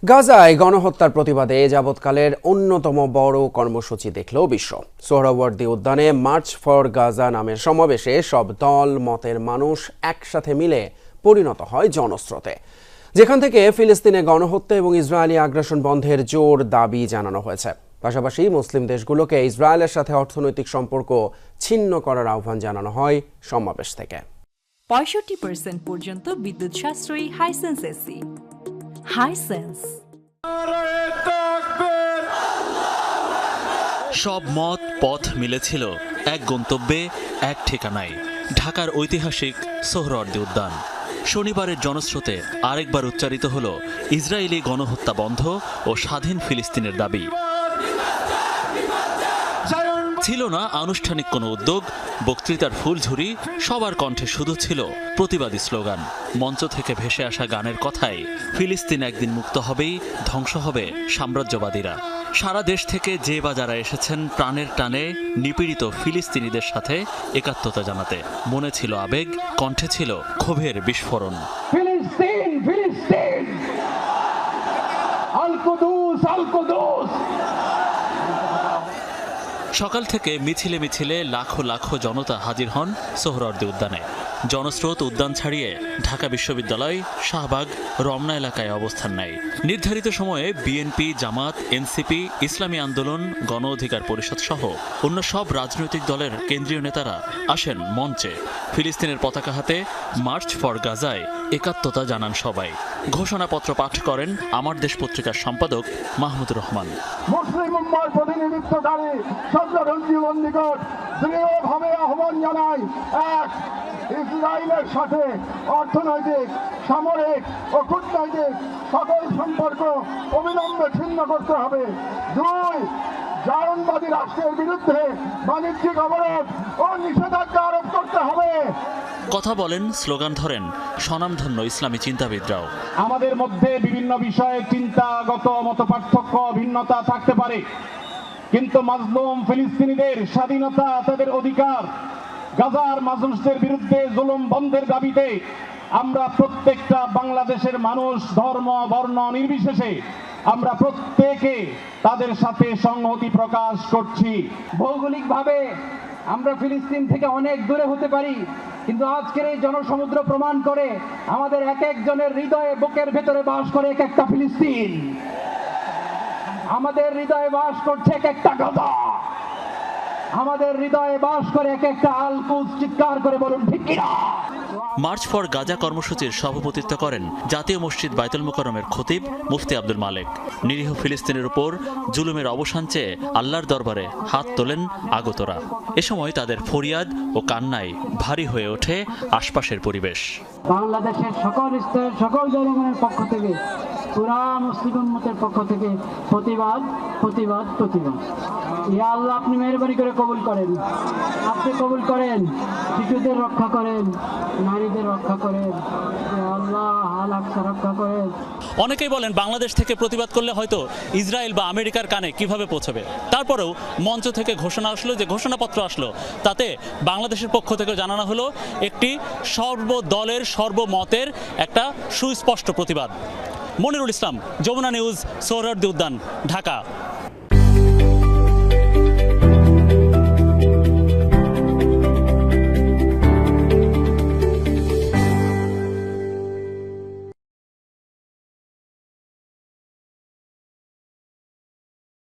গাজায় গণহত্যার প্রতিবাদে যাবৎকালের অন্যতম বড় কর্মসূচি দেখল বিশ্ব। সোহরাওয়ার্দী উদ্যানে মার্চ ফর গাজা নামের সমাবেশে সব দল মতের মানুষ একসাথে মিলে পরিণত হয় জনস্রোতে, যেখান থেকে ফিলিস্তিনে গণহত্যা এবং ইসরায়েলি আগ্রাসন বন্ধের জোর দাবি জানানো হয়েছে। পাশাপাশি মুসলিম দেশগুলোকে ইসরায়েলের সাথে অর্থনৈতিক সম্পর্ক ছিন্ন করার আহ্বান জানানো হয় সমাবেশ থেকে। 65% পর্যন্ত বিদ্যুৎ সাশ্রয়ী হাইসেন্স এসি। হাইসেন্স সব মত পথ মিলেছিল এক গন্তব্যে, এক ঠিকানায়, ঢাকার ঐতিহাসিক সোহরাওয়ার্দী উদ্যান। শনিবারের জনস্রোতে আরেকবার উচ্চারিত হল ইসরায়েলি গণহত্যা বন্ধ ও স্বাধীন ফিলিস্তিনের দাবি। ছিল না আনুষ্ঠানিক কোনো উদ্যোগ, বক্তৃতার ফুলঝুরি, সবার কণ্ঠে শুধু ছিল প্রতিবাদী স্লোগান। মঞ্চ থেকে ভেসে আসা গানের কথায় ফিলিস্তিন একদিন মুক্ত হবেই, ধ্বংস হবে সাম্রাজ্যবাদীরা। সারা দেশ থেকে যে বা যারা এসেছেন প্রাণের টানে নিপীড়িত ফিলিস্তিনিদের সাথে একাত্মতা জানাতে। মনে ছিল আবেগ, কণ্ঠে ছিল ক্ষোভের বিস্ফোরণ। ফিলিস্তিন ফিলিস্তিন, আল কুদুস আল কুদুস। সকাল থেকে মিছিলে মিছিলে লাখো লাখো জনতা হাজির হন সোহরাওয়ার্দী উদ্যানে। জনস্রোত উদ্যান ছাড়িয়ে ঢাকা বিশ্ববিদ্যালয়, শাহবাগ, রমনা এলাকায় অবস্থান নেয়। নির্ধারিত সময়ে বিএনপি, জামাত, এনসিপি, ইসলামী আন্দোলন, গণ অধিকার পরিষদ সহ অন্য সব রাজনৈতিক দলের কেন্দ্রীয় নেতারা আসেন মঞ্চে। ফিলিস্তিনের পতাকা হাতে মার্চ ফর গাজায় একাত্মতা জানান সবাই। ঘোষণাপত্র পাঠ করেন আমার দেশ পত্রিকার সম্পাদক মাহমুদুর রহমান। মুসলিম উম্মার প্রতিনিধিত্বকারী সরকারের জীবন নিকট দৃঢ়ভাবে আহ্বান জানাই, এক, ইসরায়েলের সাথে অর্থনৈতিক, সামরিক ও কূটনৈতিক সকল সম্পর্ক অবিলম্বে ছিন্ন করতে হবে। দুই, জায়নবাদী রাষ্ট্রের বিরুদ্ধে বাণিজ্যিক অবরোধ ও নিষেধাজ্ঞা আরোপ করতে হবে। কথা বলেন, স্লোগান ধরেন স্বনামধন্য ইসলামী চিন্তাবিদরাও। আমাদের মধ্যে বিভিন্ন বিষয়ে চিন্তাগত মতপার্থক্য, ভিন্নতা থাকতে পারে, কিন্তু মাজলুম ফিলিস্তিনিদের স্বাধীনতা, তাদের অধিকার, গাজার মানুষদের বিরুদ্ধে জুলুম বন্ধের দাবিতে আমরা প্রত্যেকটা বাংলাদেশের মানুষ, ধর্ম বর্ণ নির্বিশেষে আমরা প্রত্যেকে তাদের সাথে সংহতি প্রকাশ করছি। ভৌগোলিকভাবে আমরা ফিলিস্তিন থেকে অনেক দূরে হতে পারি, কিন্তু আজকের এই জনসমুদ্র প্রমাণ করে আমাদের এক একজনের হৃদয়ে, বুকের ভেতরে বাস করে এক একটা ফিলিস্তিন। আমাদের হৃদয়ে বাস করছে এক একটা গাজা, আমাদের হৃদয়ে বাস করে এক একটা আল কুদস। চিৎকার করে বলুন ঠিক কিনা? মার্চ ফর গাজা কর্মসূচির সভাপতিত্ব করেন জাতীয় মসজিদ বায়তুল মুকাররমের খতিব মুফতি আব্দুল মালেক। নিরীহ ফিলিস্তিনের উপর জুলুমের অবসান চেয়ে আল্লাহর দরবারে হাত তোলেন আগতরা। এ সময় তাদের ফরিয়াদ ও কান্নায় ভারী হয়ে ওঠে আশপাশের পরিবেশ। বাংলাদেশের সকল স্তরের সকল জনগণের পক্ষ থেকে, পুরা মুসলিম উম্মতের পক্ষ থেকে প্রতিবাদ প্রতিবাদ প্রতিবাদ। ইয়া আল্লাহ, আপনি মেহরবানি করে কবুল করেন, আপনি কবুল করেন। শিশুদের রক্ষা করেন, নারীদের রক্ষা করেন, ইয়া আল্লাহ আল-আকসা রক্ষা করেন। অনেকেই বলেন বাংলাদেশ থেকে প্রতিবাদ করলে হয়তো ইসরায়েল বা আমেরিকার কানে কিভাবে পৌঁছবে। তারপরেও মঞ্চ থেকে ঘোষণা আসলো, যে ঘোষণাপত্র আসলো, তাতে বাংলাদেশের পক্ষ থেকে জানানো হলো একটি সর্বদলের সর্বমতের একটা সুস্পষ্ট প্রতিবাদ। মনিরুল ইসলাম, যমুনা নিউজ, সোহরাওয়ার্দী উদ্যান, ঢাকা।